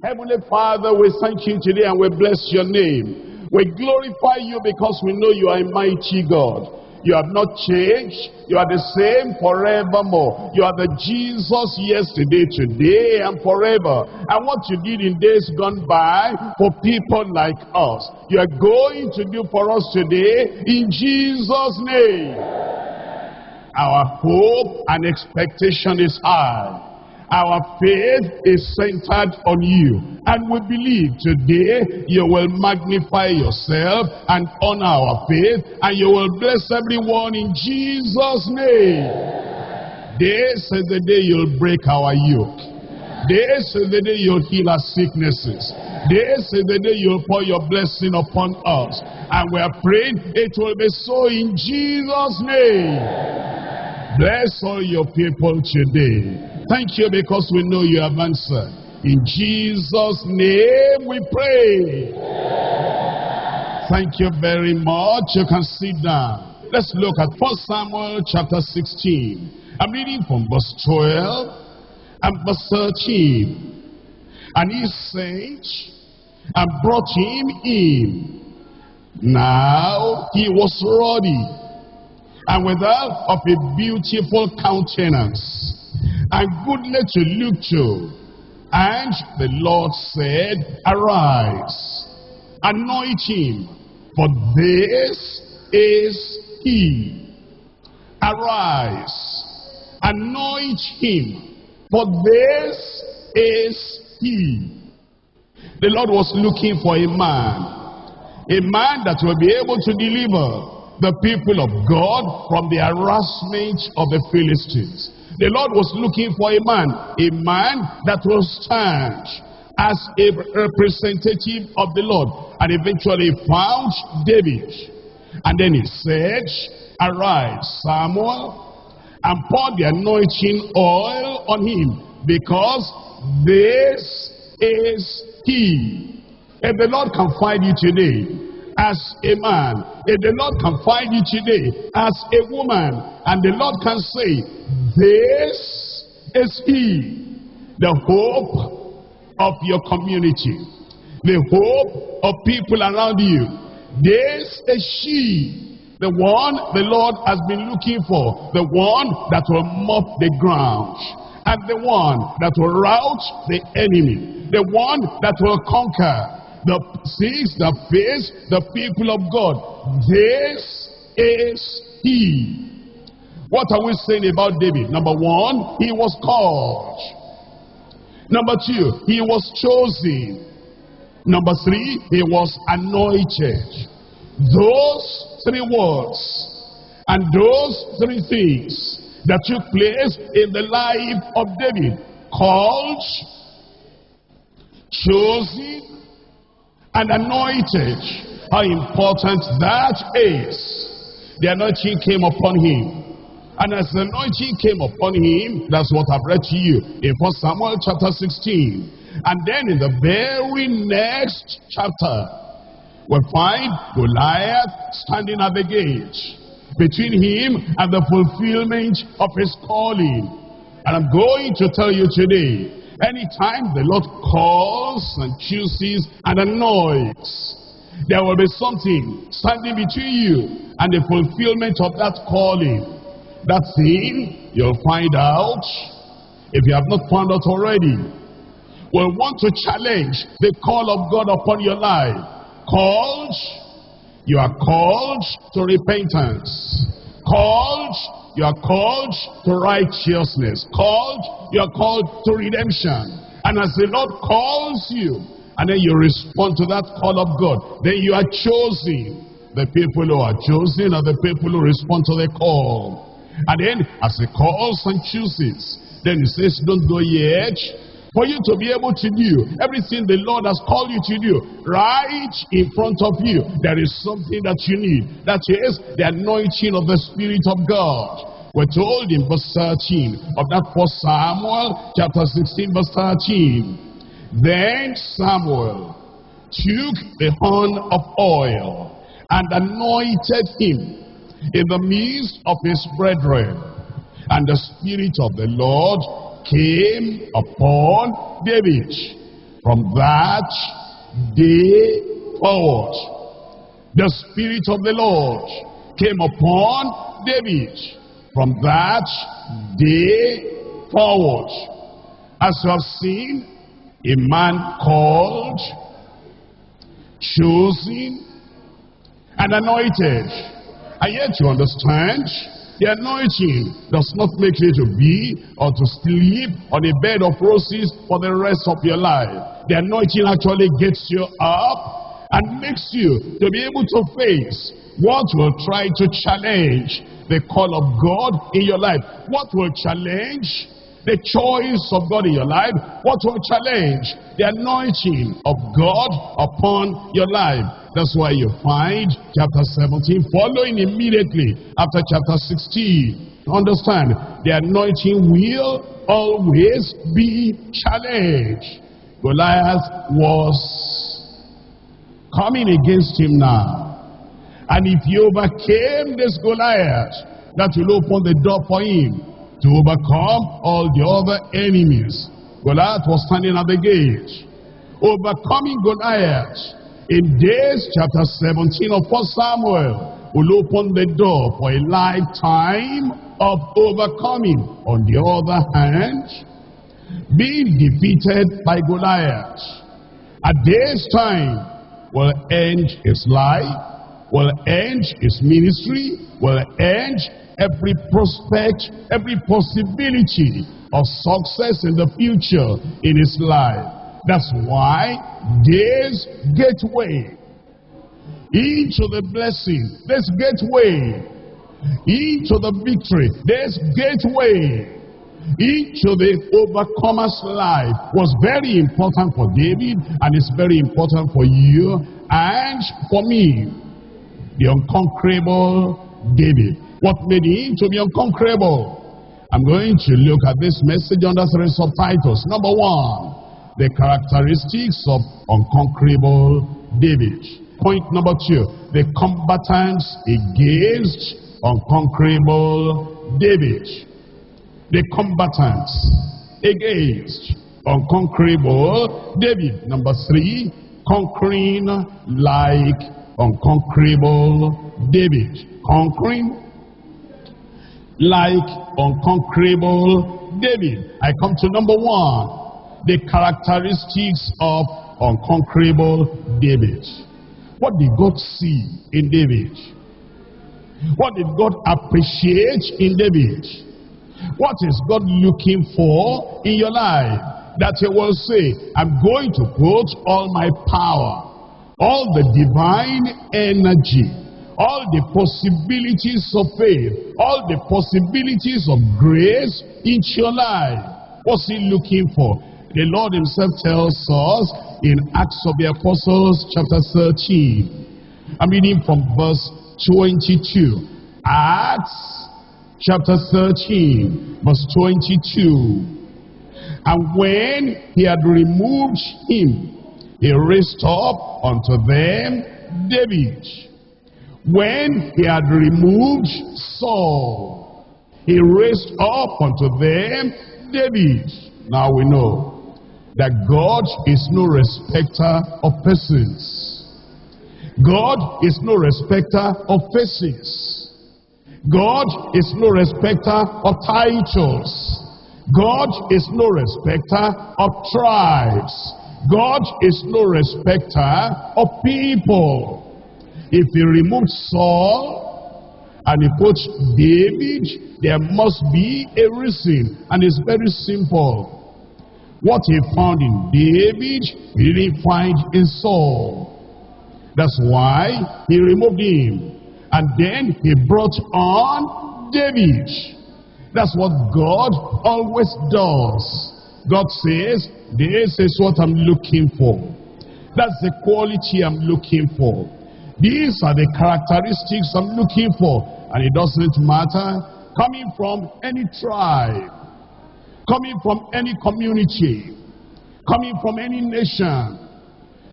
Heavenly Father, we thank you today and we bless your name. We glorify you because we know you are a mighty God. You have not changed. You are the same forevermore. You are the Jesus yesterday, today, and forever. And what you did in days gone by for people like us, you are going to do for us today in Jesus' name. Our hope and expectation is high. Our faith is centered on you. And we believe today you will magnify yourself and honor our faith. And you will bless everyone in Jesus' name. This is the day you'll break our yoke. This is the day you'll heal our sicknesses. This is the day you'll pour your blessing upon us. And we are praying it will be so in Jesus' name. Bless all your people today. Thank you because we know you have answered. In Jesus' name we pray. Thank you very much. You can sit down. Let's look at 1 Samuel chapter 16. I'm reading from verse 12 and verse 13. And he sent and brought him in. Now he was ruddy and without of a beautiful countenance, and goodly to look to. And the Lord said, Arise, anoint him, for this is he. Arise, anoint him, for this is he. The Lord was looking for a man that will be able to deliver the people of God from the harassment of the Philistines. The Lord was looking for a man that will stand as a representative of the Lord, and eventually found David. And then he said, Arise, Samuel, and pour the anointing oil on him, because this is he. If the Lord can find you today as a man, if the Lord can find you today as a woman, and the Lord can say, this is he, the hope of your community, the hope of people around you. This is she, the one the Lord has been looking for, the one that will mop the ground, and the one that will rout the enemy, the one that will conquer the seas that face the people of God. This is he. What are we saying about David? Number one, he was called. Number two, he was chosen. Number three, he was anointed. Those three words and those three things that took place in the life of David: called, chosen, and anointed. How important that is. The anointing came upon him. And as the anointing came upon him, that's what I've read to you in 1 Samuel chapter 16. And then in the very next chapter, we find Goliath standing at the gate between him and the fulfillment of his calling. And I'm going to tell you today, anytime the Lord calls and chooses and anoints, there will be something standing between you and the fulfillment of that calling. That thing, you'll find out, if you have not found out already, will want to challenge the call of God upon your life. Called, you are called to repentance. Called, you are called to righteousness. Called, you are called to redemption. And as the Lord calls you, and then you respond to that call of God, then you are chosen. The people who are chosen are the people who respond to the call. And then as he calls and chooses, then he says, don't go yet. For you to be able to do everything the Lord has called you to do, right in front of you, there is something that you need. That is the anointing of the Spirit of God. We're told in verse 13 of that 1 Samuel chapter 16 verse 13. Then Samuel took the horn of oil and anointed him in the midst of his brethren, and the Spirit of the Lord came upon David, From that day forward, the Spirit of the Lord came upon David. From that day forward, as you have seen, a man called, chosen, and anointed. And yet you understand, the anointing does not make you to be or to sleep on a bed of roses for the rest of your life. The anointing actually gets you up and makes you to be able to face what will try to challenge the call of God in your life. What will challenge the choice of God in your life? What will challenge the anointing of God upon your life? That's why you find chapter 17 following immediately after chapter 16. Understand, the anointing will always be challenged. Goliath was coming against him now. And if you overcame this Goliath, that will open the door for him to overcome all the other enemies. Goliath was standing at the gate. Overcoming Goliath in this chapter 17 of 1 Samuel will open the door for a lifetime of overcoming. On the other hand, being defeated by Goliath at this time will end his life, will end his ministry, will end every prospect, every possibility of success in the future in his life. That's why this gateway into the blessing, this gateway into the victory, this gateway into the overcomer's life was very important for David, and it's very important for you and for me. The unconquerable David. What made him to be unconquerable? I'm going to look at this message under 3 subtitles. Number 1, the characteristics of unconquerable David. Point number 2, the combatants against unconquerable David. The combatants against unconquerable David. Number 3, conquering like unconquerable David. Conquering like unconquerable David. I come to number 1, the characteristics of unconquerable David. What did God see in David? What did God appreciate in David? What is God looking for in your life? That he will say, I'm going to put all my power, all the divine energy, all the possibilities of faith, all the possibilities of grace into your life. What's he looking for? The Lord himself tells us in Acts of the Apostles chapter 13. I'm reading from verse 22. Acts chapter 13 verse 22. And when he had removed him, he raised up unto them David. When he had removed Saul, he raised up unto them David. Now we know that God is no respecter of persons. God is no respecter of faces. God is no respecter of titles. God is no respecter of tribes. God is no respecter of people. If he removed Saul and he put David, there must be a reason, and it's very simple. What he found in David, he didn't find in Saul. That's why he removed him, and then he brought on David. That's what God always does. God says, this is what I'm looking for. That's the quality I'm looking for. These are the characteristics I'm looking for. And it doesn't matter coming from any tribe, coming from any community, coming from any nation,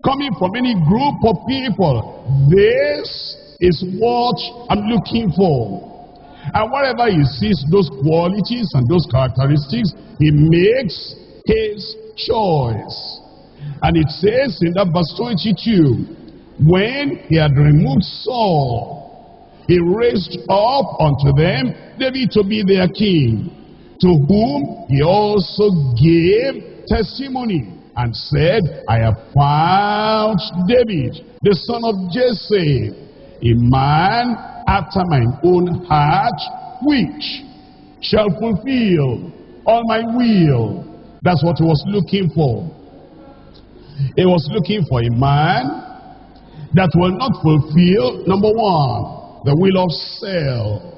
coming from any group of people. This is what I'm looking for. And wherever he sees those qualities and those characteristics, he makes his choice. And it says in that verse 22, when he had removed Saul, he raised up unto them David to be their king, to whom he also gave testimony, and said, I have found David, the son of Jesse, a man after mine own heart, which shall fulfill all my will. That's what he was looking for. He was looking for a man that will not fulfill, number one, the will of self.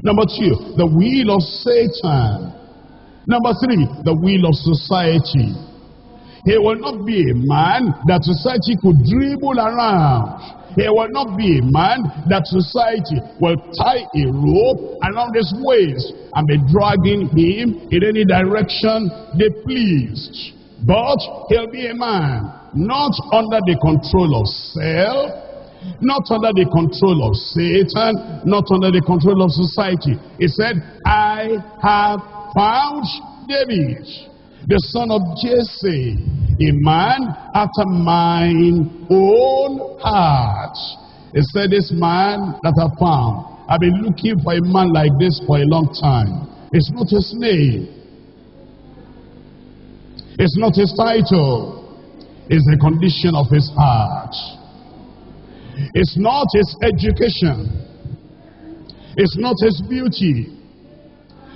Number two, the will of Satan. Number three, the will of society. He will not be a man that society could dribble around. He will not be a man that society will tie a rope around his waist and be dragging him in any direction they pleased. But he'll be a man not under the control of self, not under the control of Satan, not under the control of society. He said, I have found David, the son of Jesse, a man after mine own heart. He said, this man that I found, I've been looking for a man like this for a long time. It's not his name. It's not his title. It's the condition of his heart. It's not his education. It's not his beauty.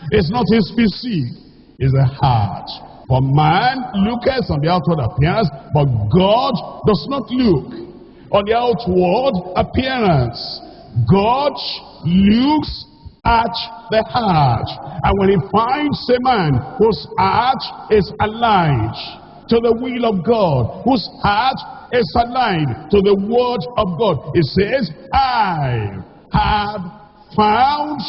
It's not his physique. It's the heart. For man looketh on the outward appearance, but God does not look on the outward appearance. God looks at the heart. And when he finds a man whose heart is aligned to the will of God, whose heart is aligned to the word of God, it says, I have found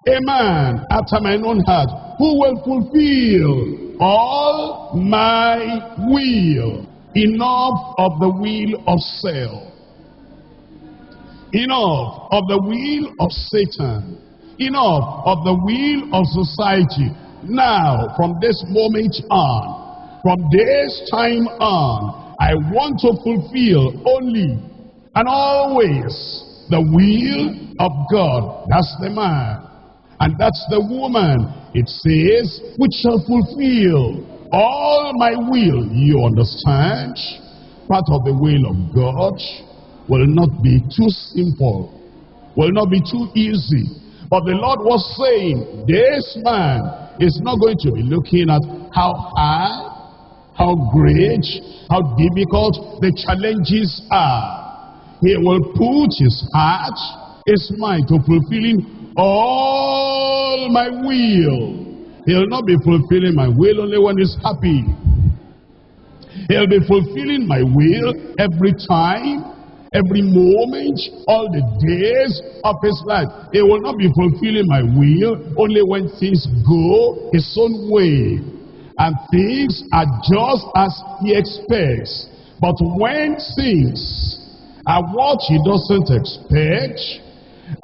a man after mine own heart, who will fulfill all my will. Enough of the will of self. Enough of the will of Satan. Enough of the will of society. Now, from this moment on, from this time on, I want to fulfill only and always the will of God. That's the man. And that's the woman. It says, which shall fulfill all my will. You understand? Part of the will of God will not be too simple, will not be too easy. But the Lord was saying, this man is not going to be looking at how high, how great, how difficult the challenges are. He will put his heart, his mind to fulfilling all my will. He'll not be fulfilling my will only when he's happy. He'll be fulfilling my will every time, every moment, all the days of his life. He will not be fulfilling my will only when things go his own way and things are just as he expects. But when things are what he doesn't expect,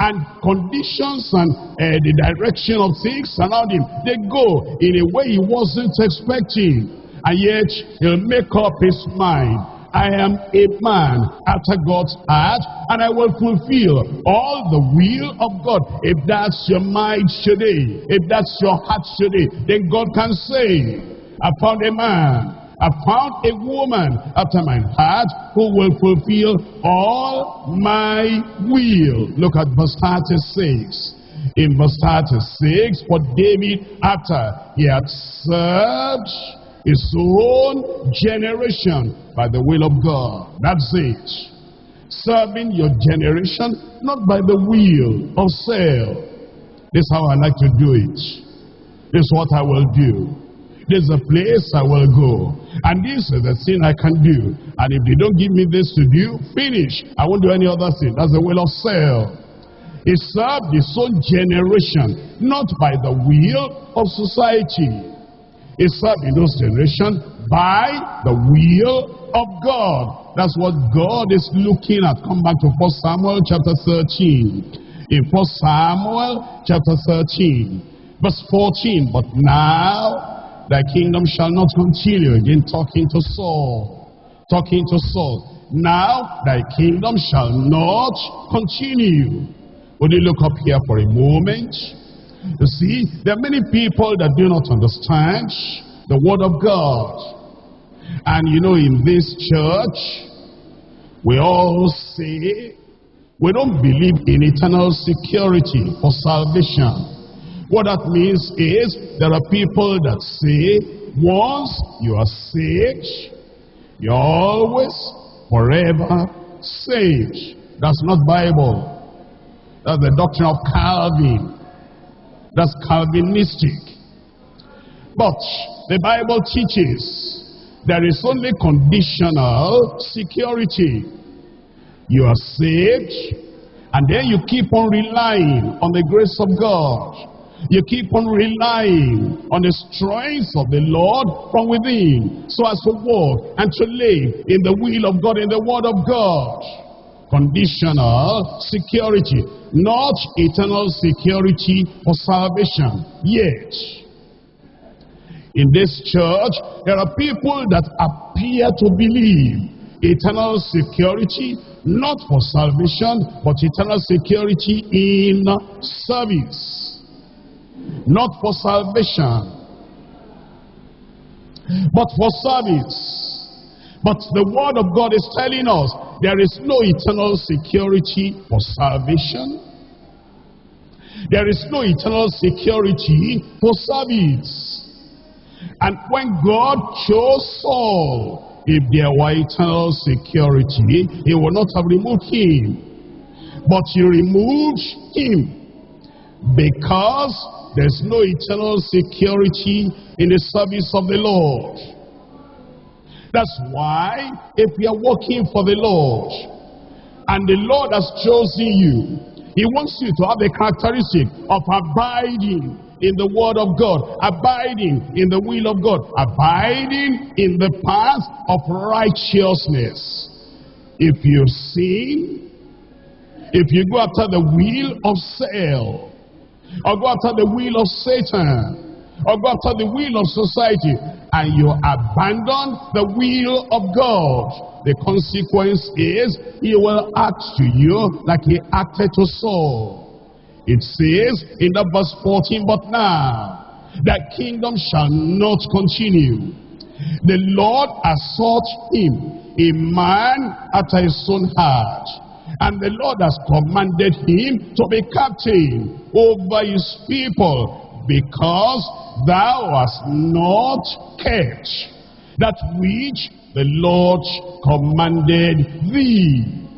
and conditions and the direction of things around him, they go in a way he wasn't expecting, and yet he'll make up his mind. I am a man after God's heart, and I will fulfill all the will of God. If that's your mind today, if that's your heart today, then God can say, I found a man, I found a woman after my heart who will fulfill all my will. Look at verse 36. In verse 36, for David, after he had served his own generation by the will of God. That's it. Serving your generation, not by the will of self. This is how I like to do it. This is what I will do. This is a place I will go. And this is the thing I can do. And if they don't give me this to do, finish. I won't do any other thing. That's the will of self. He served his own generation, not by the will of society. He served in those generations by the will of God. That's what God is looking at. Come back to 1 Samuel chapter 13. In 1 Samuel chapter 13, verse 14. But now thy kingdom shall not continue. Again, talking to Saul. Talking to Saul. Now, thy kingdom shall not continue. Would you look up here for a moment? You see, there are many people that do not understand the word of God. And you know, in this church, we all say we don't believe in eternal security for salvation. What that means is there are people that say once you are saved, you're always forever saved. That's not Bible. That's the doctrine of Calvin. That's Calvinistic. But the Bible teaches there is only conditional security. You are saved, and then you keep on relying on the grace of God. You keep on relying on the strength of the Lord from within, so as to walk and to live in the will of God, in the word of God. Conditional security, not eternal security for salvation yet. In this church, there are people that appear to believe eternal security, not for salvation, but eternal security in service. Not for salvation, but for service. But the word of God is telling us there is no eternal security for salvation. There is no eternal security for service. And when God chose Saul, if there were eternal security, he would not have removed him. But he removed him because there's no eternal security in the service of the Lord. That's why if you are working for the Lord and the Lord has chosen you, he wants you to have the characteristic of abiding in the word of God, abiding in the will of God, abiding in the path of righteousness. If you sin, if you go after the will of self, or go after the will of Satan, or go after the will of society, and you abandon the will of God, the consequence is he will act to you like he acted to Saul. It says in that verse 14, but now that kingdom shall not continue. The Lord has sought him, a man after his own heart. And the Lord has commanded him to be captain over his people, because thou hast not kept that which the Lord commanded thee.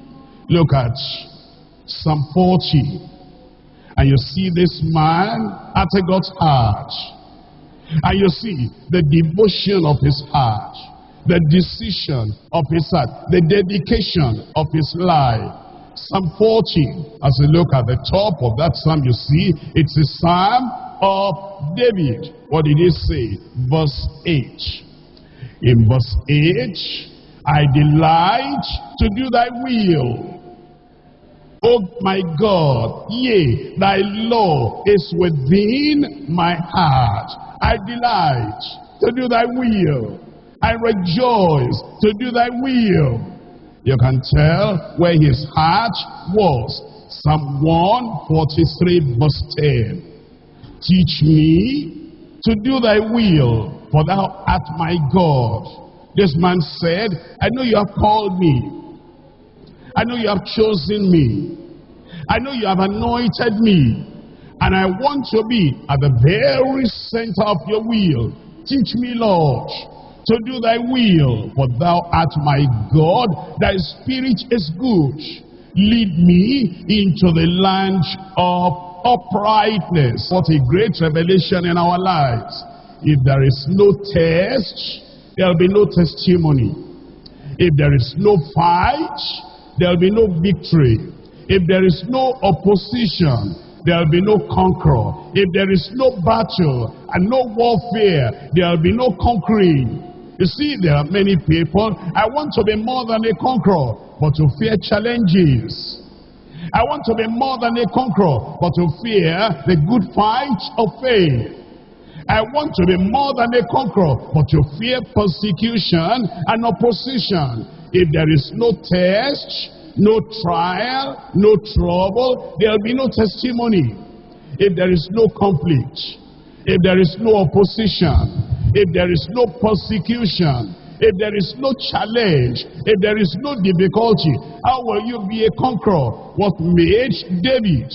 Look at Psalm 40. And you see this man after God's heart. And you see the devotion of his heart, the decision of his heart, the dedication of his life. Psalm 40, as you look at the top of that psalm, you see it's a psalm of David. What did he say? Verse 8. In verse 8, I delight to do thy will. O my God, yea, thy law is within my heart. I delight to do thy will. I rejoice to do thy will. You can tell where his heart was. Psalm 143 verse 10. Teach me to do thy will, for thou art my God. This man said, I know you have called me. I know you have chosen me. I know you have anointed me. And I want to be at the very center of your will. Teach me, Lord, to do thy will, for thou art my God. Thy spirit is good. Lead me into the land of uprightness. What a great revelation in our lives. If there is no test, there will be no testimony. If there is no fight, there will be no victory. If there is no opposition, there will be no conqueror. If there is no battle and no warfare, there will be no conquering. You see, there are many people, I want to be more than a conqueror, but to fear challenges. I want to be more than a conqueror, but to fear the good fight of faith. I want to be more than a conqueror, but you fear persecution and opposition. If there is no test, no trial, no trouble, there will be no testimony. If there is no conflict, if there is no opposition, if there is no persecution, if there is no challenge, if there is no difficulty, how will you be a conqueror? What made David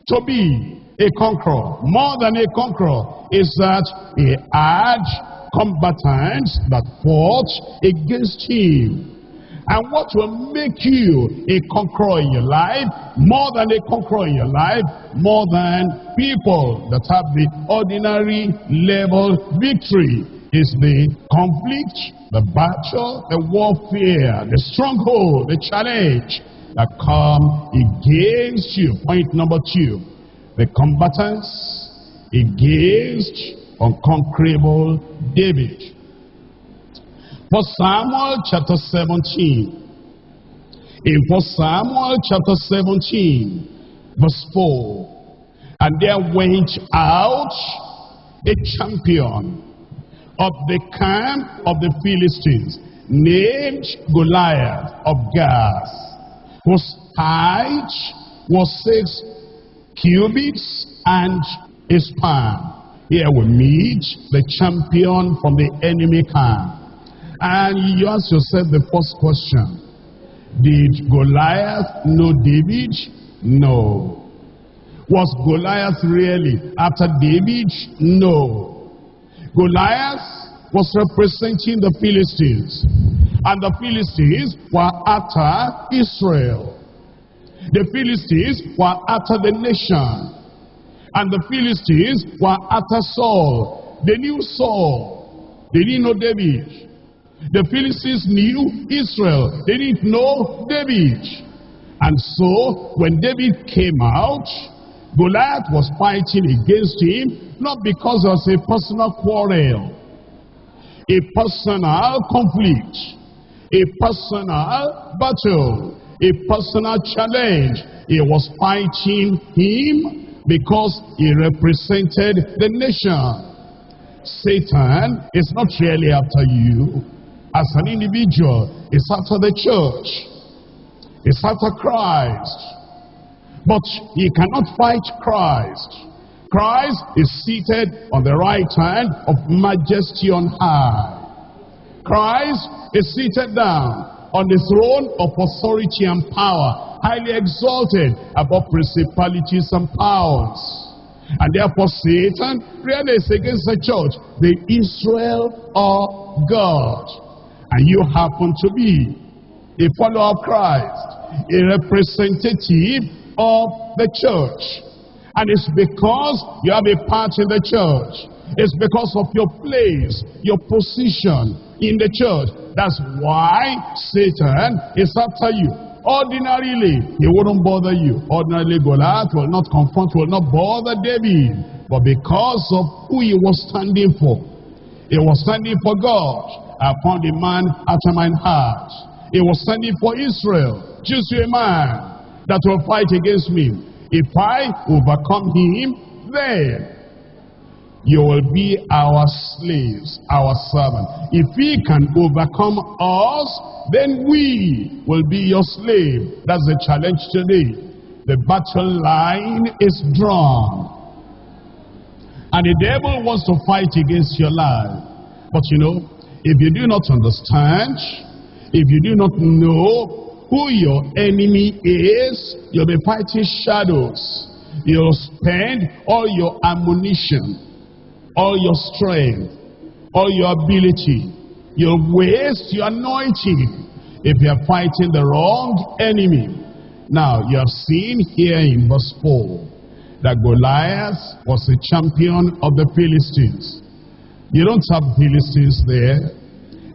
to be a conqueror, more than a conqueror, is that he had combatants that fought against him. And what will make you a conqueror in your life, more than a conqueror in your life, more than people that have the ordinary level victory, is the conflict, the battle, the warfare, the stronghold, the challenge that come against you. Point number 2, the combatants against unconquerable David. 1 Samuel chapter 17. In 1 Samuel chapter 17, verse 4. And there went out a champion of the camp of the Philistines, named Goliath of Gath, whose height was 6 cubits and a span. Here we meet the champion from the enemy camp. And you ask yourself the first question: did Goliath know David? No. Was Goliath really after David? No. Goliath was representing the Philistines, and the Philistines were after Israel. The Philistines were after the nation, and the Philistines were after Saul. They knew Saul, they didn't know David. The Philistines knew Israel, they didn't know David. And so when David came out, Goliath was fighting against him, not because there was a personal quarrel, a personal conflict, a personal battle, a personal challenge. He was fighting him because he represented the nation. Satan is not really after you as an individual. It's after the church. It's after Christ. But he cannot fight Christ. Christ is seated on the right hand of majesty on high. Christ is seated down on the throne of authority and power, highly exalted above principalities and powers. And therefore Satan really is against the church, the Israel of God. And you happen to be a follower of Christ, a representative of the church. And it's because you have a part in the church. It's because of your place, your position in the church. That's why Satan is after you. Ordinarily, he wouldn't bother you. Ordinarily, Goliath will not confront, will not bother David. But because of who he was standing for, he was standing for God. I found a man after mine heart. He was standing for Israel. Choose you a man that will fight against me. If I overcome him, then you will be our slaves, our servant. If he can overcome us, then we will be your slave. That's the challenge today. The battle line is drawn, and the devil wants to fight against your life. But you know, if you do not understand, if you do not know who your enemy is, you'll be fighting shadows. You'll spend all your ammunition, all your strength, all your ability. You'll waste your anointing if you're fighting the wrong enemy. Now, you have seen here in verse 4 that Goliath was the champion of the Philistines. You don't have Philistines there.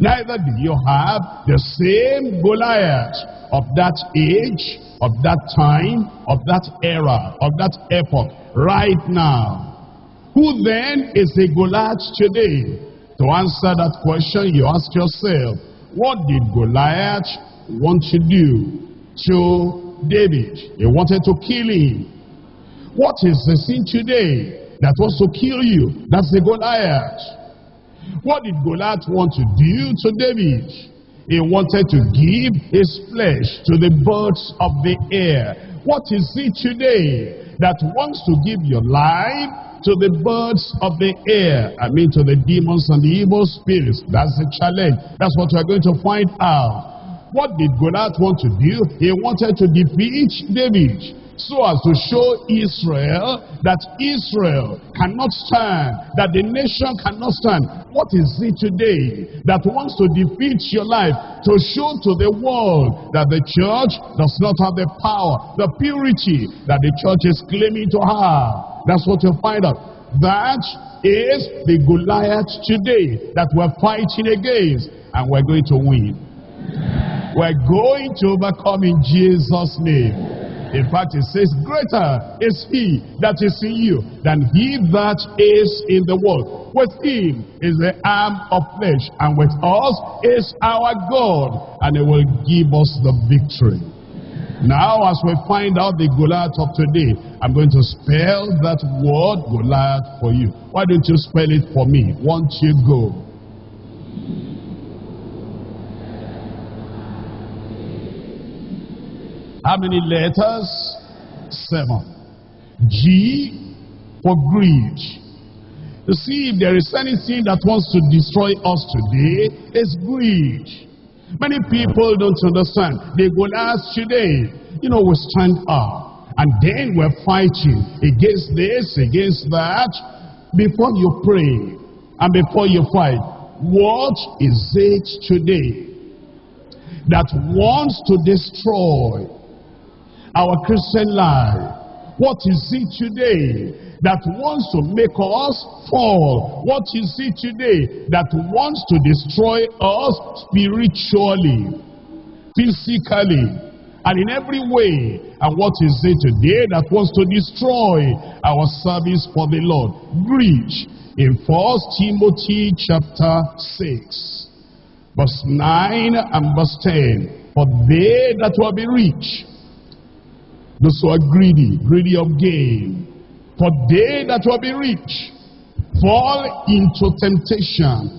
Neither do you have the same Goliath of that age, of that time, of that era, of that epoch, right now. Who then is a Goliath today? To answer that question, you ask yourself, what did Goliath want to do to David? He wanted to kill him. What is the sin today? that wants to kill you. That's the Goliath. What did Goliath want to do to David? He wanted to give his flesh to the birds of the air. What is it today that wants to give your life to the birds of the air? I mean to the demons and the evil spirits. That's the challenge. That's what we're going to find out. What did Goliath want to do? He wanted to defeat David, so as to show Israel that Israel cannot stand, that the nation cannot stand. What is it today that wants to defeat your life, to show to the world that the church does not have the power, the purity that the church is claiming to have? That's what you'll find out. That is the Goliath today that we're fighting against, and we're going to win. We're going to overcome in Jesus' name. In fact, it says, greater is he that is in you than he that is in the world. With him is the arm of flesh, and with us is our God, and he will give us the victory. Now, as we find out the Goliath of today, I'm going to spell that word Goliath for you. Why don't you spell it for me? Once you go. How many letters? 7. G for greed. You see, if there is anything that wants to destroy us today, it's greed. Many people don't understand. The Goliath today, we stand up, and then we're fighting against this, against that. Before you pray, and before you fight, what is it today that wants to destroy our Christian life? What is it today that wants to make us fall? What is it today that wants to destroy us spiritually, physically, and in every way? And what is it today that wants to destroy our service for the Lord? Greed. In 1 Timothy chapter 6, verse 9 and verse 10. For they that will be rich, those who are greedy of gain, for they that will be rich fall into temptation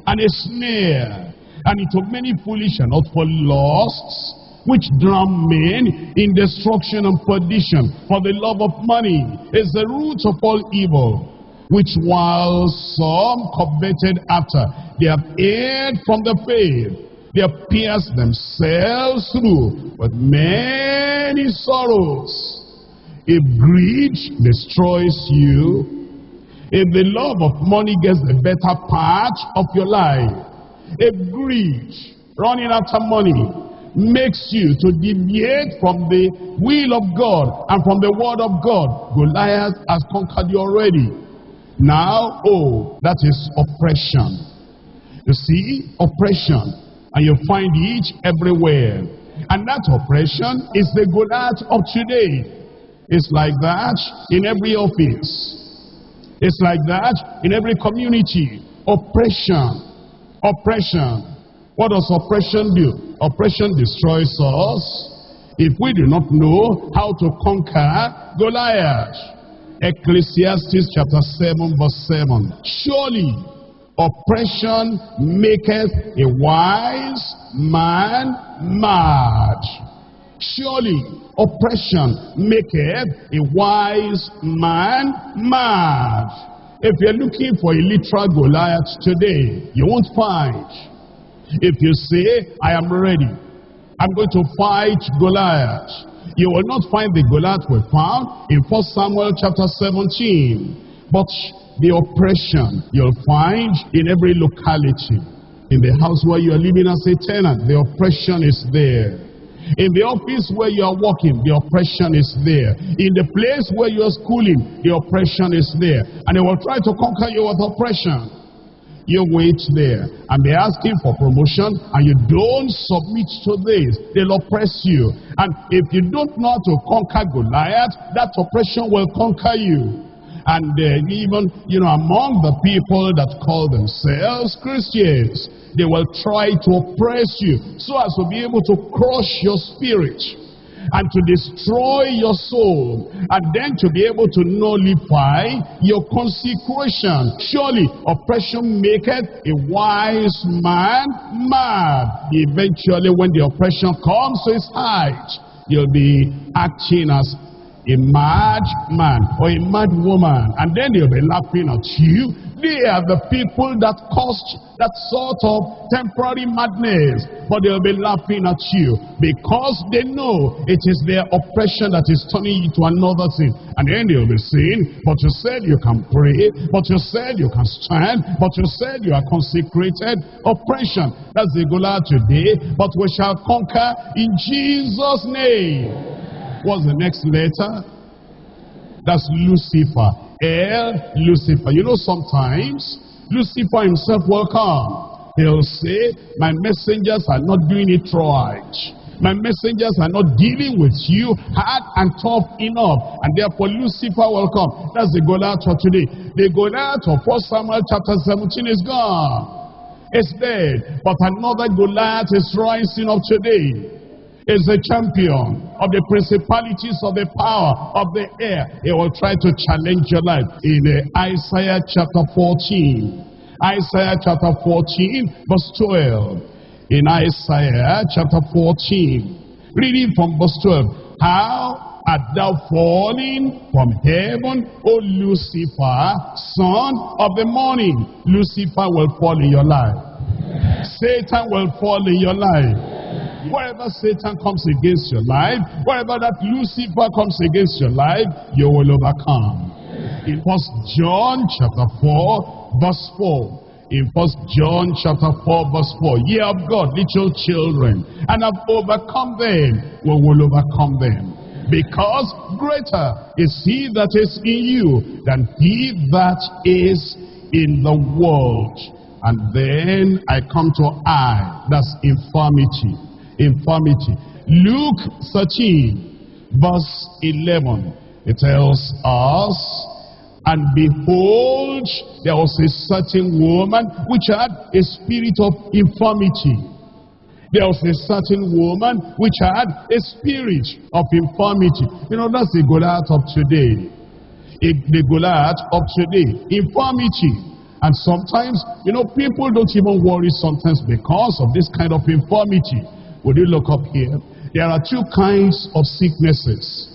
and a snare, and into many foolish and hurtful lusts, which drown men in destruction and perdition. For the love of money is the root of all evil, which while some coveted after, they have erred from the faith. They have pierced themselves through with many sorrows. If greed destroys you, if the love of money gets the better part of your life, if greed, running after money, makes you to deviate from the will of God and from the word of God, Goliath has conquered you already. Now, that is oppression. You see, oppression. And you find it everywhere. And that oppression is the Goliath of today. It's like that in every office. It's like that in every community. Oppression. Oppression. What does oppression do? Oppression destroys us if we do not know how to conquer Goliath. Ecclesiastes chapter 7 verse 7. Surely oppression maketh a wise man mad. Surely oppression maketh a wise man mad. If you're looking for a literal Goliath today, you won't find. If you say, I am ready, I'm going to fight Goliath, you will not find the Goliath we found in 1 Samuel chapter 17. But the oppression you'll find in every locality. In the house where you are living as a tenant, the oppression is there. In the office where you are working, the oppression is there. In the place where you are schooling, the oppression is there. And they will try to conquer you with oppression. You wait there and be asking for promotion, and you don't submit to this, they'll oppress you. And if you don't know how to conquer Goliath, that oppression will conquer you. And even, among the people that call themselves Christians, they will try to oppress you so as to be able to crush your spirit and to destroy your soul, and then to be able to nullify your consecration. Surely oppression maketh a wise man mad. Eventually, when the oppression comes to his height, you'll be acting as a mad man or a mad woman, and then they'll be laughing at you. They are the people that caused that sort of temporary madness, but they'll be laughing at you because they know it is their oppression that is turning you to another thing. And then they'll be saying, but you said you can pray, but you said you can stand, but you said you are consecrated. Oppression, that's the Goliath today, but we shall conquer in Jesus' name. What's the next letter? That's Lucifer. Lucifer. You know, sometimes Lucifer himself will come. He'll say, my messengers are not doing it right. My messengers are not dealing with you hard and tough enough. And therefore Lucifer will come. That's the Goliath of today. The Goliath of 1 Samuel chapter 17 is gone. It's dead. But another Goliath is rising up today. Is the champion of the principalities of the power of the air. He will try to challenge your life. In Isaiah chapter 14. Isaiah chapter 14 verse 12. In Isaiah chapter 14. Reading from verse 12. How art thou fallen from heaven, O Lucifer, son of the morning? Lucifer will fall in your life. Satan will fall in your life. Wherever Satan comes against your life, wherever that Lucifer comes against your life, you will overcome. In 1 John chapter 4 verse 4. In 1 John chapter 4 verse 4. Ye of God, little children, and have overcome them. We will overcome them. Because greater is he that is in you than he that is in the world. And then I come to I, that's infirmity. Infirmity. Luke 13 verse 11. It tells us, and behold, there was a certain woman which had a spirit of infirmity. There was a certain woman which had a spirit of infirmity. You know, that's the Goliath of today. The Goliath of today. Infirmity. And sometimes, you know, people don't even worry sometimes because of this kind of infirmity. Would you look up here? There are two kinds of sicknesses.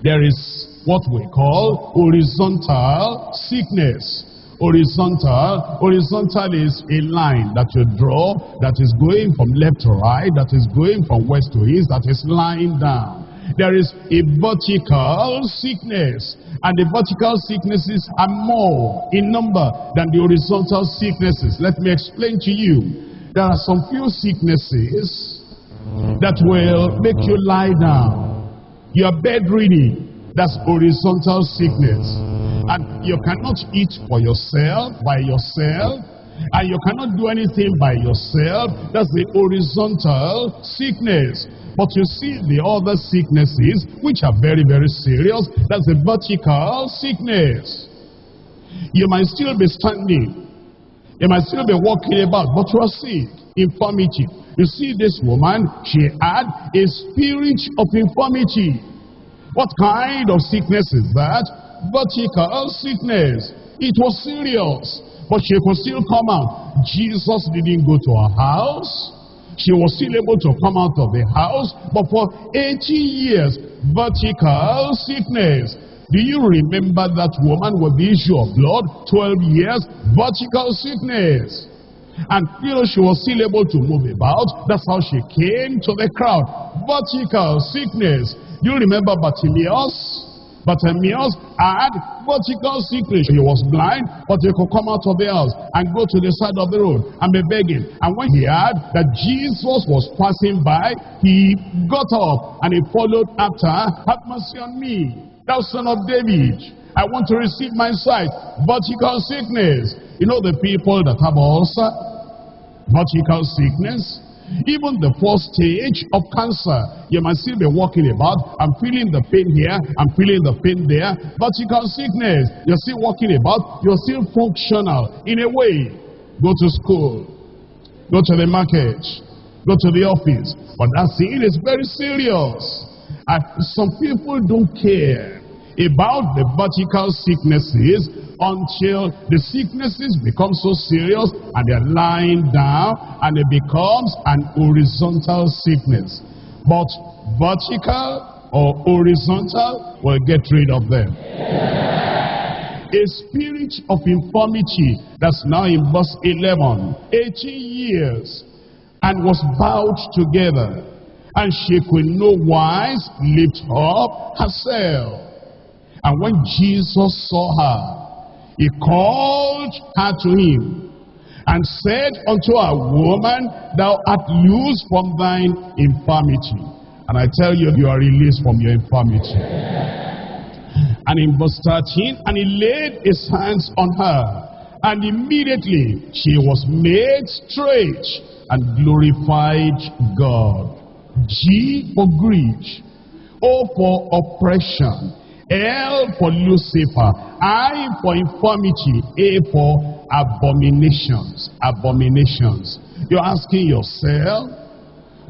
There is what we call horizontal sickness. Horizontal is a line that you draw that is going from left to right, that is going from west to east, that is lying down. There is a vertical sickness, and the vertical sicknesses are more in number than the horizontal sicknesses. Let me explain to you. There are some few sicknesses that will make you lie down. You are bedridden. That's horizontal sickness. And you cannot eat for yourself, by yourself, and you cannot do anything by yourself. That's the horizontal sickness. But you see the other sicknesses, which are very, very serious. That's the vertical sickness. You might still be standing. You might still be walking about, but you are sick. Infirmity. You see this woman, she had a spirit of infirmity. What kind of sickness is that? Vertical sickness. It was serious, but she could still come out. Jesus didn't go to her house. She was still able to come out of the house, but for 80 years, vertical sickness. Do you remember that woman with the issue of blood? 12 years, vertical sickness. And you know, she was still able to move about. That's how she came to the crowd. Vertical sickness. Do you remember Bartimaeus? Bartimaeus had vertical sickness. He was blind, but he could come out of the house and go to the side of the road and be begging. And when he heard that Jesus was passing by, he got up and he followed after. Have mercy on me, thou son of David. I want to receive my sight. Vertical sickness. You know the people that have ulcer, vertical sickness, even the first stage of cancer, you might still be walking about, I'm feeling the pain here, I'm feeling the pain there. Vertical sickness, you're still walking about, you're still functional in a way. Go to school, go to the market, go to the office. But that sin is very serious. And some people don't care about the vertical sicknesses until the sicknesses become so serious and they're lying down and it becomes an horizontal sickness. But vertical or horizontal will get rid of them. A spirit of infirmity, that's now in verse 11, 18 years, and was bowed together, and she could no wise lift up herself. And when Jesus saw her, he called her to him, and said unto her, Woman, thou art loosed from thine infirmity. And I tell you, you are released from your infirmity. And in verse 13, and he laid his hands on her, and immediately she was made straight and glorified God. G for grief, O for oppression, L for Lucifer, I for infirmity, A for abominations. Abominations. You're asking yourself,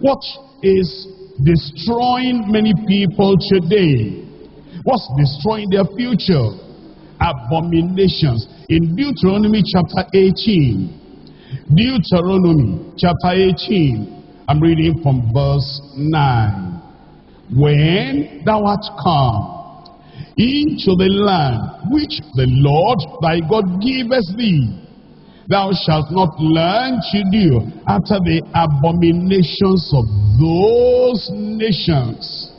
what is destroying many people today? What's destroying their future? Abominations. In Deuteronomy chapter 18, Deuteronomy chapter 18, I'm reading from verse 9. When thou art come into the land which the Lord thy God giveth thee, thou shalt not learn to do after the abominations of those nations.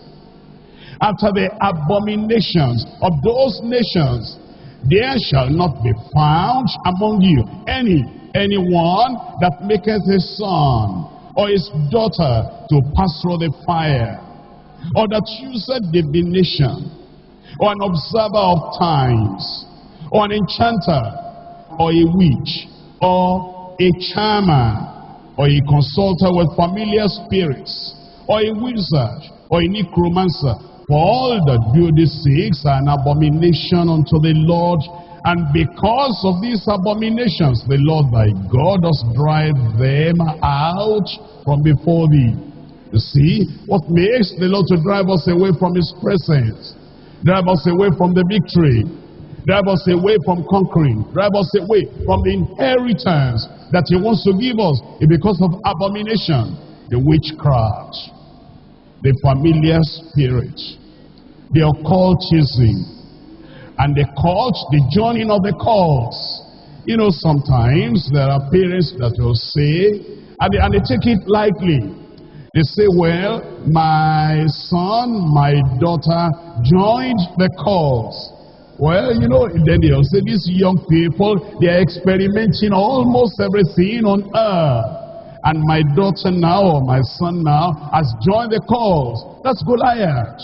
After the abominations of those nations, there shall not be found among you anyone that maketh his son or his daughter to pass through the fire, or that useth divination, or an observer of times, or an enchanter, or a witch, or a charmer, or a consulter with familiar spirits, or a wizard, or a necromancer. For all that do these things are an abomination unto the Lord, and because of these abominations the Lord thy God does drive them out from before thee. You see, what makes the Lord to drive us away from his presence, drive us away from the victory, drive us away from conquering, drive us away from the inheritance that he wants to give us, is because of abomination, the witchcraft, the familiar spirit, the occultism, and the cult, the joining of the cults. You know, sometimes there are parents that will say, and they take it lightly. They say, well, my son, my daughter joined the cults. Well, you know, then they'll say, these young people, they are experimenting almost everything on earth. And my daughter now, or my son now, has joined the cult. That's Goliath.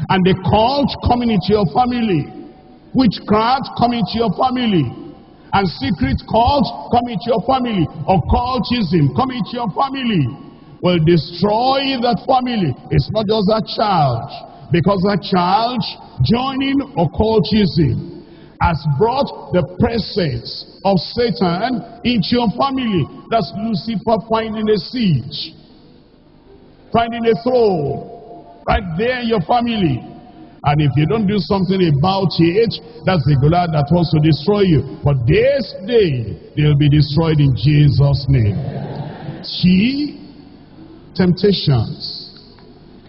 And the cult coming into your family, witchcraft coming into your family, and secret cult coming into your family, occultism coming into your family, will destroy that family. It's not just that child, because that child joining occultism has brought the presence of Satan into your family. That's Lucifer finding a seat, finding a throne right there in your family. And if you don't do something about it, that's the Goliath that wants to destroy you. But this day, they'll be destroyed in Jesus' name. Temptations.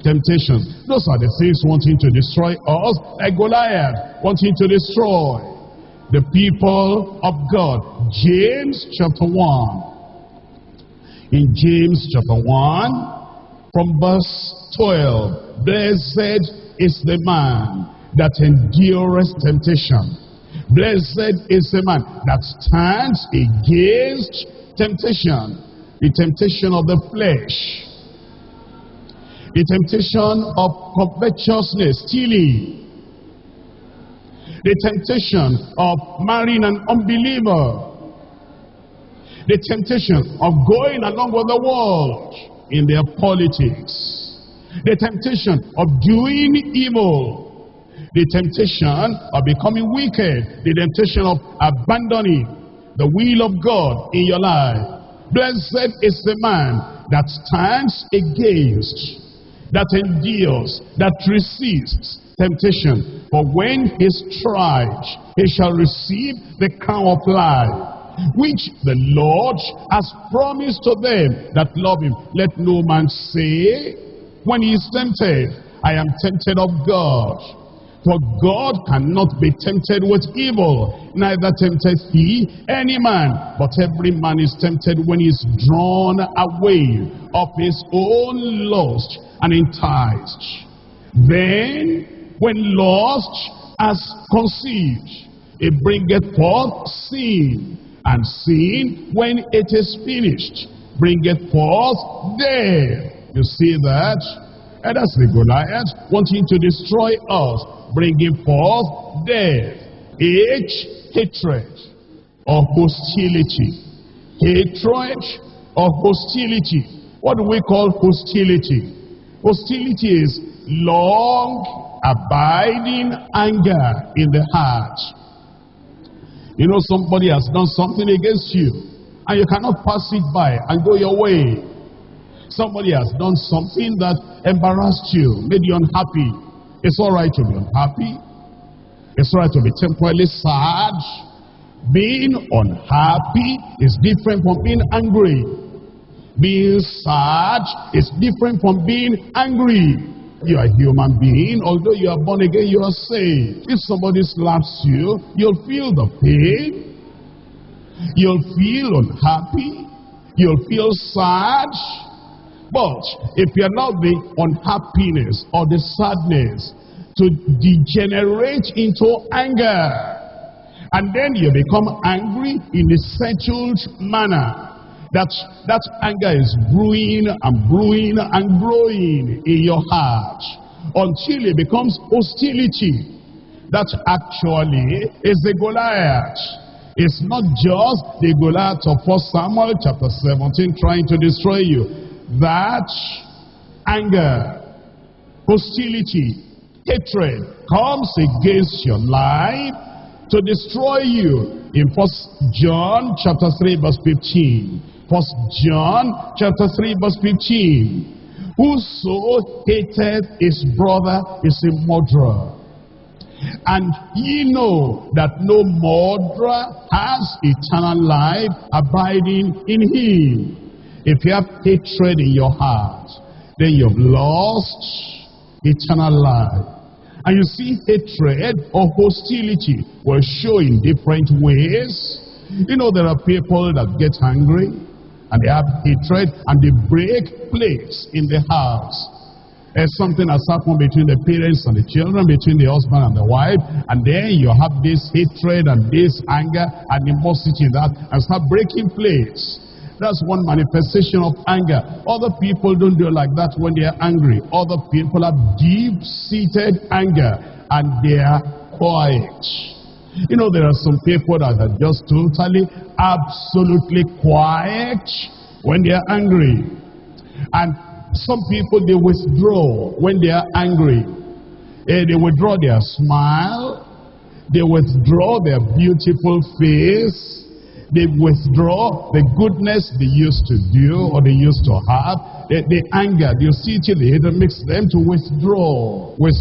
Temptations. Those are the things wanting to destroy us, like Goliath wanting to destroy the people of God. James chapter 1. In James chapter 1, from verse 12, blessed is the man that endureth temptation. Blessed is the man that stands against temptation. The temptation of the flesh, the temptation of covetousness, stealing, the temptation of marrying an unbeliever, the temptation of going along with the world in their politics, the temptation of doing evil, the temptation of becoming wicked, the temptation of abandoning the will of God in your life. Blessed is the man that stands against, that endures, that resists temptation. For when he is tried, he shall receive the crown of life, which the Lord has promised to them that love him. Let no man say, when he is tempted, I am tempted of God. For God cannot be tempted with evil, neither tempteth he any man. But every man is tempted when he is drawn away of his own lust and enticed. Then, when lust has conceived, it bringeth forth sin. And sin, when it is finished, bringeth forth death. You see that? And that's the Goliath wanting to destroy us, bringing forth death. Hatred or hostility. Hatred or hostility. What do we call hostility? Hostility is long, abiding anger in the heart. You know, somebody has done something against you, and you cannot pass it by and go your way. Somebody has done something that embarrassed you, made you unhappy. It's all right to be unhappy. It's all right to be temporarily sad. Being unhappy is different from being angry. Being sad is different from being angry. You are a human being. Although you are born again, you are saved. If somebody slaps you, you'll feel the pain. You'll feel unhappy. You'll feel sad. But if you allow the unhappiness or the sadness to degenerate into anger, and then you become angry in a settled manner, that anger is brewing and brewing and growing in your heart until it becomes hostility. That actually is the Goliath. It's not just the Goliath of 1 Samuel chapter 17 trying to destroy you. That anger, hostility, hatred comes against your life to destroy you. In 1 John chapter 3 verse 15. 1 John chapter 3 verse 15. Whoso hateth his brother is a murderer. And ye know that no murderer has eternal life abiding in him. If you have hatred in your heart, then you've lost eternal life. And you see, hatred or hostility will show in different ways. You know, there are people that get angry and they have hatred and they break plates in the house. Something has happened between the parents and the children, between the husband and the wife, and then you have this hatred and this anger, animosity in that, and start breaking plates. That's one manifestation of anger. Other people don't do like that when they are angry. Other people have deep-seated anger and they are quiet. You know, there are some people that are just totally, absolutely quiet when they are angry. And some people, they withdraw when they are angry. They withdraw their smile. They withdraw their beautiful face. They withdraw the goodness they used to do or they used to have. The anger, the hostility, the hatred makes them to withdraw. We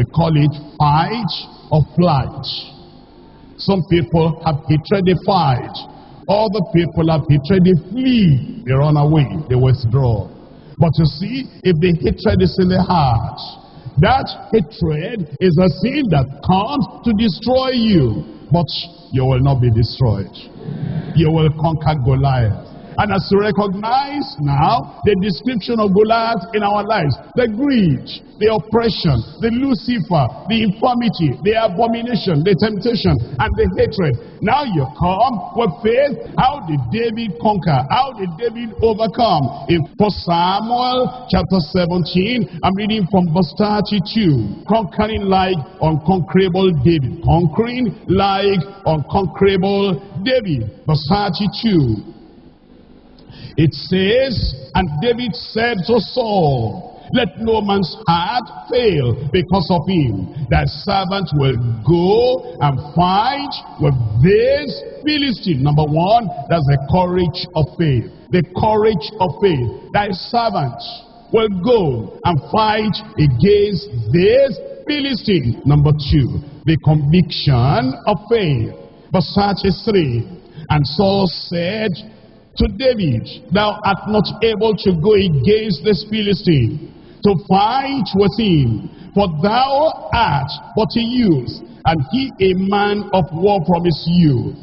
call it fight or flight. Some people have hatred, they fight. Other people have hatred, they flee. They run away, they withdraw. But you see, if the hatred is in the heart, that hatred is a sin that comes to destroy you. But you will not be destroyed. You will conquer Goliath. And as you recognize now the description of Goliath in our lives, the greed, the oppression, the Lucifer, the infirmity, the abomination, the temptation, and the hatred. Now you come with faith. How did David conquer? How did David overcome? In 1 Samuel chapter 17, I'm reading from verse 32. Conquering like unconquerable David. Conquering like unconquerable David. Verse 32. It says, and David said to Saul, Let no man's heart fail because of him. Thy servant will go and fight with this Philistine. Number one, that's the courage of faith. The courage of faith. Thy servant will go and fight against this Philistine. Number two, the conviction of faith. Verse 33. And Saul said to David, thou art not able to go against this Philistine to fight with him, for thou art but a youth, and he a man of war from his youth.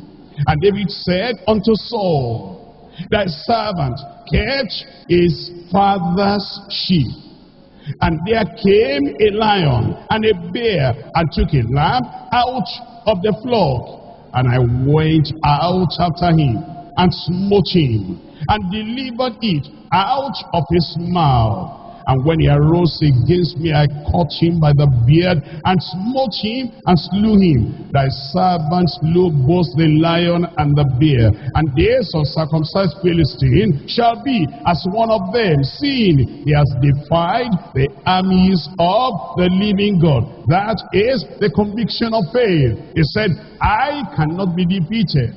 And David said unto Saul, thy servant kept his father's sheep. And there came a lion and a bear, and took a lamb out of the flock. And I went out after him, and smote him, and delivered it out of his mouth. And when he arose against me, I caught him by the beard, and smote him, and slew him. Thy servant slew both the lion and the bear. And this uncircumcised Philistine shall be as one of them, seeing he has defied the armies of the living God. That is the conviction of faith. He said, I cannot be defeated.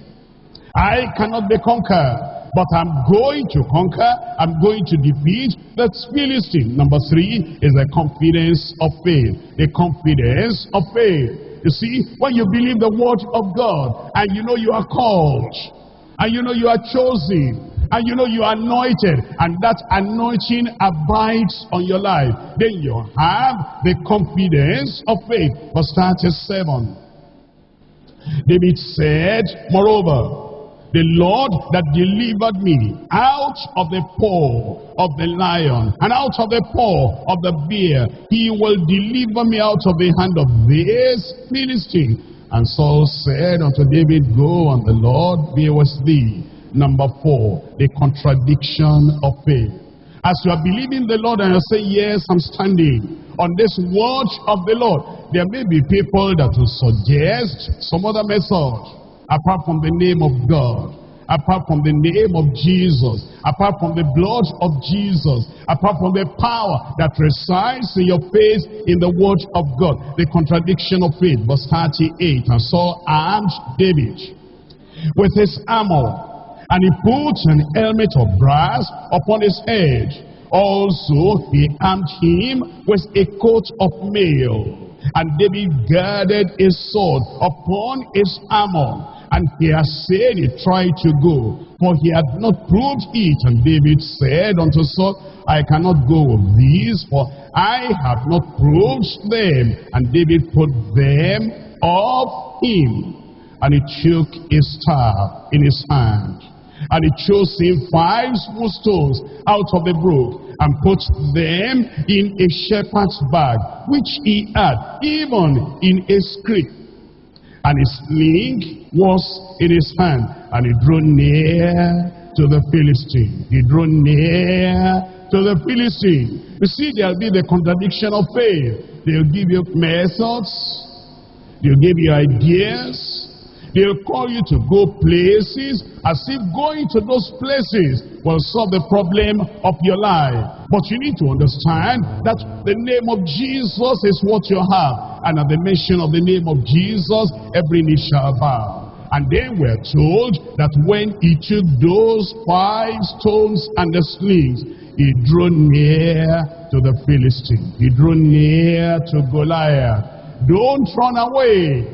I cannot be conquered. But I'm going to conquer, I'm going to defeat that Philistine. Number three is the confidence of faith. The confidence of faith. You see, when you believe the word of God, and you know you are called, and you know you are chosen, and you know you are anointed, and that anointing abides on your life, then you have the confidence of faith. Verse 37. David said, moreover, the Lord that delivered me out of the paw of the lion and out of the paw of the bear, he will deliver me out of the hand of this Philistine. And Saul said unto David, go, and the Lord be with thee. Number four, the contradiction of faith. As you are believing the Lord and you say, yes, I'm standing on this word of the Lord, there may be people that will suggest some other method apart from the name of God, apart from the name of Jesus, apart from the blood of Jesus, apart from the power that resides in your faith in the word of God. The contradiction of faith. Verse 38. And Saul armed David with his armor, and he put an helmet of brass upon his head. Also he armed him with a coat of mail. And David girded his sword upon his armor. And he has said he tried to go, for he had not proved it. And David said unto Saul, I cannot go with these, for I have not proved them. And David put them off him. And he took his staff in his hand, and he chose him 5 smooth stones out of the brook, and put them in a shepherd's bag, which he had, even in a scrip. And his sling was in his hand, and he drew near to the Philistine. He drew near to the Philistine. You see, there'll be the contradiction of faith. They'll give you methods, they'll give you ideas, they'll call you to go places as if going to those places will solve the problem of your life. But you need to understand that the name of Jesus is what you have. And at the mention of the name of Jesus, every knee shall bow. And then we're told that when he took those 5 stones and the slings, he drew near to the Philistine. He drew near to Goliath. Don't run away.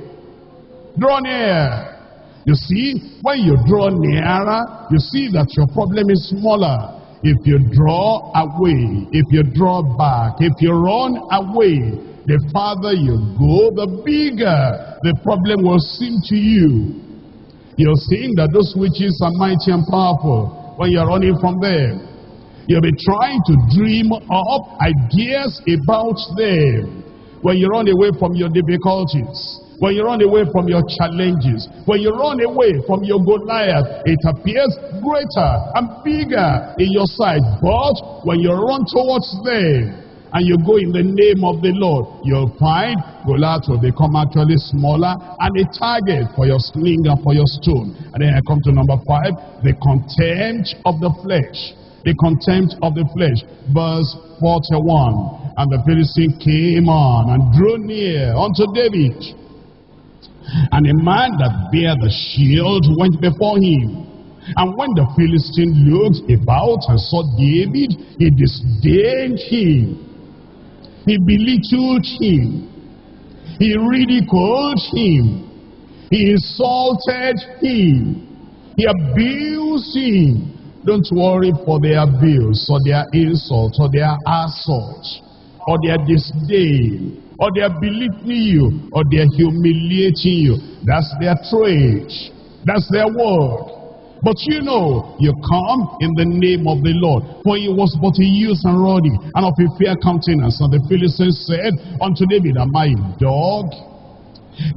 Draw near. You see, when you draw nearer, you see that your problem is smaller. If you draw away, if you draw back, if you run away, the farther you go, the bigger the problem will seem to you. You're seeing that those witches are mighty and powerful when you're running from them. You'll be trying to dream up ideas about them when you run away from your difficulties, when you run away from your challenges, when you run away from your Goliath. It appears greater and bigger in your sight. But when you run towards them and you go in the name of the Lord, you'll find Goliath will become actually smaller and a target for your sling and for your stone. And then I come to number 5, the contempt of the flesh. the contempt of the flesh. Verse 41. And the Philistine came on and drew near unto David. And a man that bare the shield went before him. And when the Philistine looked about and saw David, he disdained him. He belittled him. He ridiculed him. He insulted him. He abused him. Don't worry for their abuse or their insult or their assault or their disdain or their belittling you or their humiliating you. That's their trade. That's their work. But you know, you come in the name of the Lord. For he was but a youth and ruddy, and of a fair countenance. And the Philistines said unto David, Am I a dog,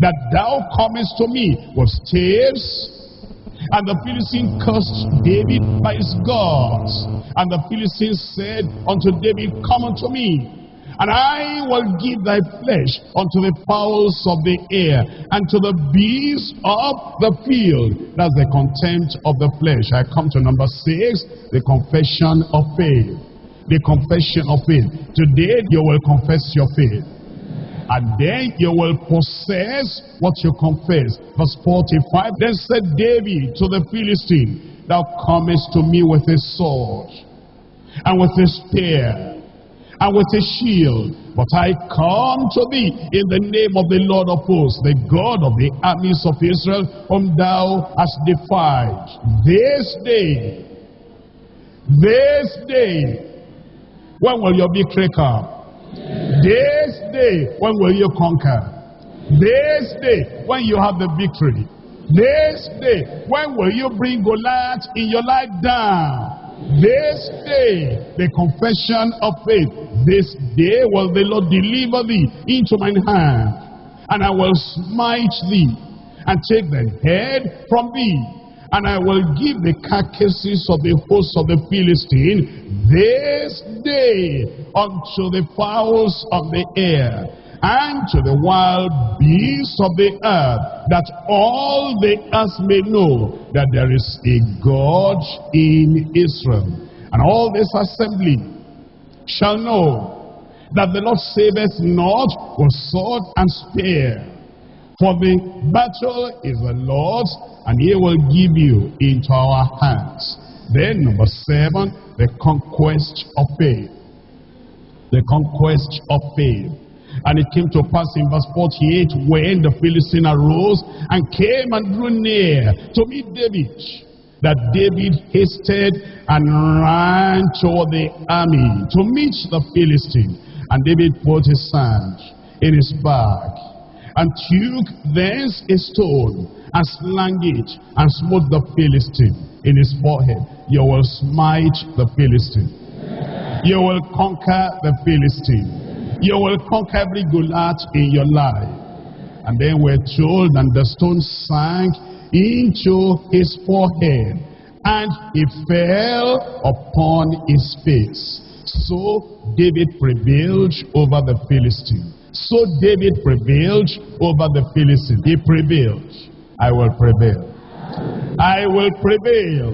that thou comest to me with staves? And the Philistine cursed David by his gods. And the Philistines said unto David, Come unto me, and I will give thy flesh unto the fowls of the air, and to the beasts of the field. That's the contempt of the flesh. I come to number 6, the confession of faith. The confession of faith. Today you will confess your faith, and then you will possess what you confess. Verse 45, then said David to the Philistine, Thou comest to me with a sword, and with a spear, and with a shield, but I come to thee in the name of the Lord of hosts, the God of the armies of Israel, whom thou hast defied. This day, when will your victory come? This day, when will you conquer? This day, when you have the victory. This day, when will you bring Goliath in your life down? This day, the confession of faith. This day will the Lord deliver thee into mine hand, and I will smite thee, and take the head from thee, and I will give the carcasses of the hosts of the Philistine this day unto the fowls of the air, and to the wild beasts of the earth, that all the earth may know that there is a God in Israel. And all this assembly shall know that the Lord saveth not with sword and spear. For the battle is the Lord's, and he will give you into our hands. Then number 7, the conquest of faith. The conquest of faith. And it came to pass in verse 48, when the Philistine arose and came and drew near to meet David, that David hasted and ran toward the army to meet the Philistine. And David put his hand in his bag, and took thence a stone, and slang it, and smote the Philistine in his forehead. You will smite the Philistine. You will conquer the Philistine. You will conquer every Goliath in your life. And then we're told, and the stone sank into his forehead, and he fell upon his face. So David prevailed over the Philistine. So David prevailed over the Philistine. He prevailed. I will prevail. I will prevail.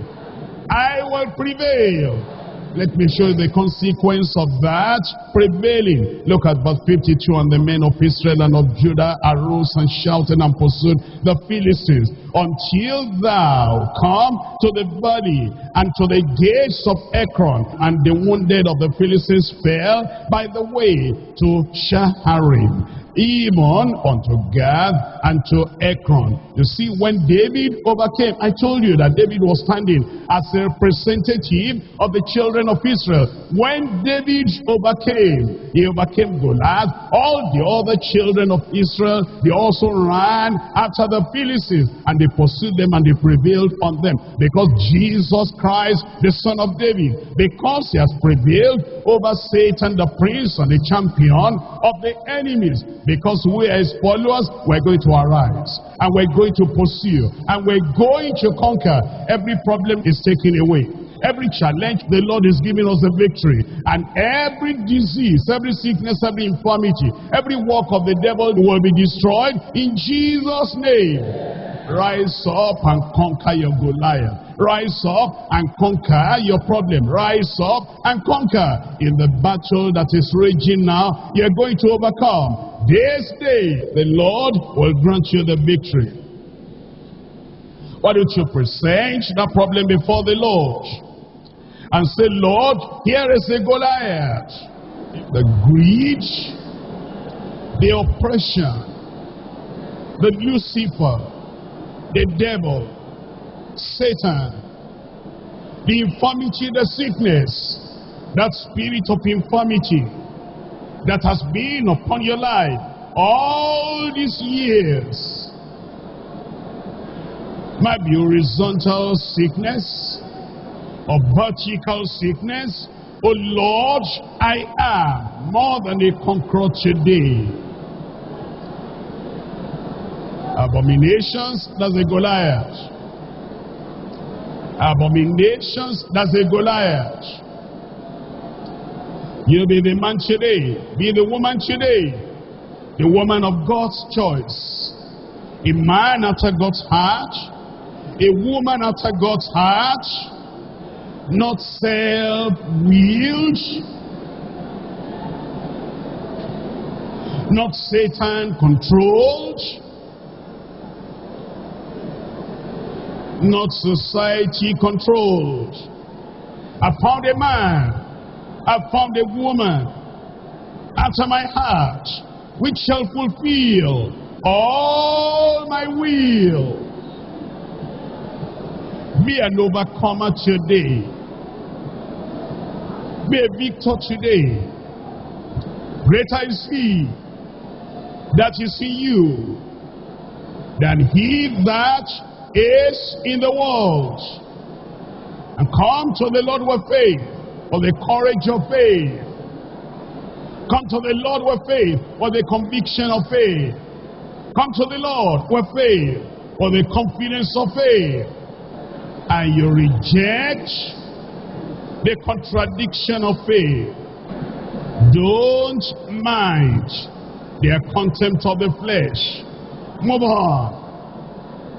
I will prevail. Let me show you the consequence of that prevailing. Look at verse 52. And the men of Israel and of Judah arose and shouted and pursued the Philistines, until thou come to the valley and to the gates of Ekron. And the wounded of the Philistines fell by the way to Shaharim, even unto Gath and to Ekron. You see, when David overcame, I told you that David was standing as a representative of the children of Israel. When David overcame, he overcame Goliath. All the other children of Israel, they also ran after the Philistines, and they pursued them and they prevailed on them. Because Jesus Christ, the Son of David, because he has prevailed over Satan, the prince and the champion of the enemies, because we are his followers, we're going to arise, and we're going to pursue, and we're going to conquer. Every problem is taken away. Every challenge, the Lord is giving us the victory. And every disease, every sickness, every infirmity, every work of the devil will be destroyed in Jesus' name. Rise up and conquer your Goliath. Rise up and conquer your problem. Rise up and conquer. In the battle that is raging now, you're going to overcome. This day, the Lord will grant you the victory. Why don't you present that problem before the Lord and say, Lord, here is a Goliath. The greed, the oppression, the Lucifer, the devil, Satan, the infirmity, the sickness, that spirit of infirmity that has been upon your life all these years. Might be horizontal sickness or vertical sickness. Oh Lord, I am more than a conqueror today. Abominations, that's a Goliath. Abominations, that's a Goliath. You be the man today, be the woman today, the woman of God's choice, a man after God's heart, a woman after God's heart, not self-willed, not Satan-controlled, not society-controlled. I found a man, I found a woman after my heart, which shall fulfill all my will. Be an overcomer today. Be a victor today. Greater is he that is in you than he that is in the world. And come to the Lord with faith, for the courage of faith. Come to the Lord with faith, for the conviction of faith. Come to the Lord with faith, for the confidence of faith. And you reject the contradiction of faith. Don't mind their contempt of the flesh. Move on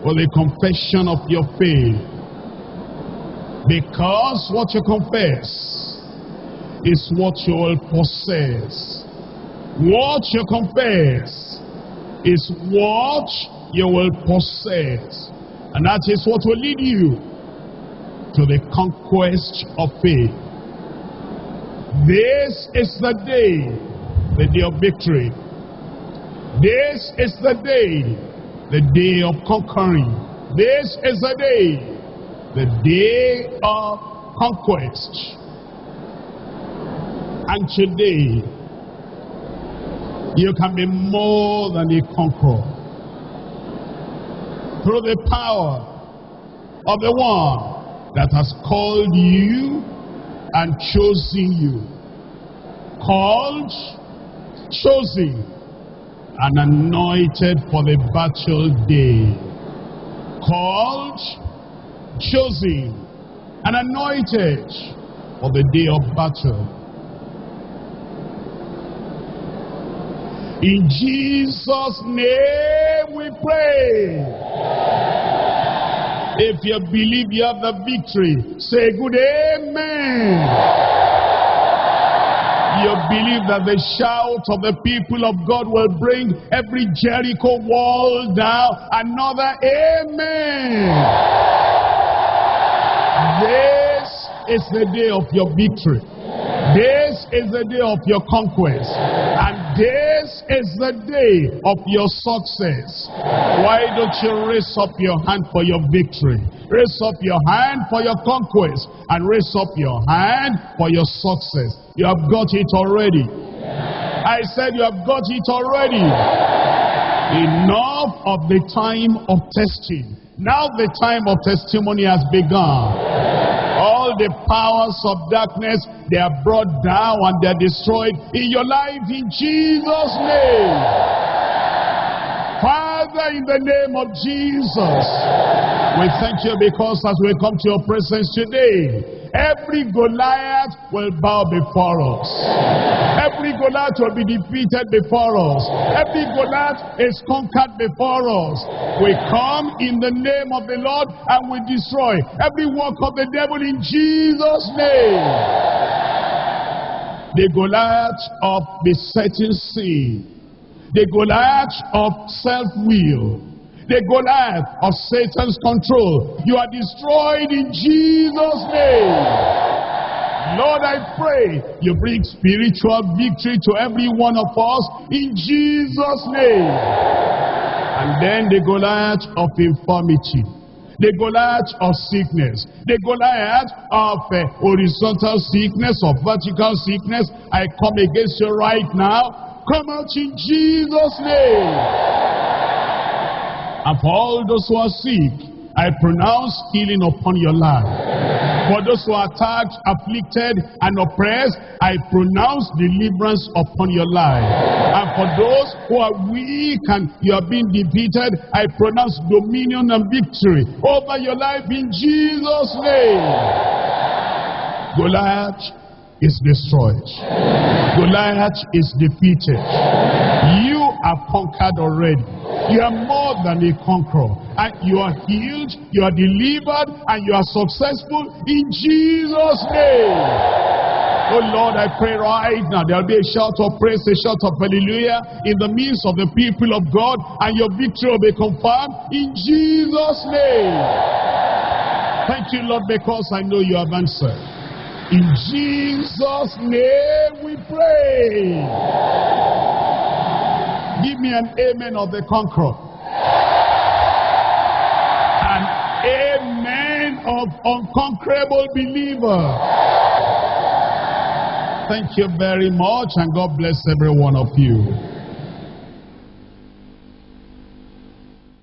with the confession of your faith. Because what you confess is what you will possess. What you confess is what you will possess. And that is what will lead you to the conquest of faith. This is the day of victory. This is the day of conquering. This is the day of conquest. And today, you can be more than a conqueror through the power of the one that has called you and chosen you. Called, chosen, and anointed for the battle day. Called, chosen, and anointed for the day of battle. In Jesus' name we pray. If you believe you have the victory, say good amen. You believe that the shout of the people of God will bring every Jericho wall down. Another amen. This is the day of your victory. This is the day of your conquest. And this is the day of your success. Why don't you raise up your hand for your victory? Raise up your hand for your conquest. And raise up your hand for your success. You have got it already. I said you have got it already. Enough of the time of testing. Now the time of testimony has begun. All the powers of darkness, they are brought down and they are destroyed in your life in Jesus' name. Father, in the name of Jesus, we thank you because as we come to your presence today, every Goliath will bow before us. Every Goliath will be defeated before us. Every Goliath is conquered before us. We come in the name of the Lord and we destroy every work of the devil in Jesus' name. The Goliath of besetting sin, the Goliath of self-will, the Goliath of Satan's control, you are destroyed in Jesus' name. Lord, I pray you bring spiritual victory to every one of us in Jesus' name. And then the Goliath of infirmity, the Goliath of sickness, the Goliath of horizontal sickness or vertical sickness, I come against you right now. Come out in Jesus' name. And for all those who are sick, I pronounce healing upon your life. For those who are attacked, afflicted, and oppressed, I pronounce deliverance upon your life. And for those who are weak and you are being defeated, I pronounce dominion and victory over your life in Jesus' name. Goliath is destroyed. Goliath is defeated. You are conquered already. You are more than a conqueror. And you are healed, you are delivered, and you are successful in Jesus' name. Oh Lord, I pray right now there will be a shout of praise, a shout of hallelujah in the midst of the people of God, and your victory will be confirmed in Jesus' name. Thank you, Lord, because I know you have answered. In Jesus' name we pray. Give me an amen of the conqueror. An amen of unconquerable believer. Thank you very much, and God bless every one of you.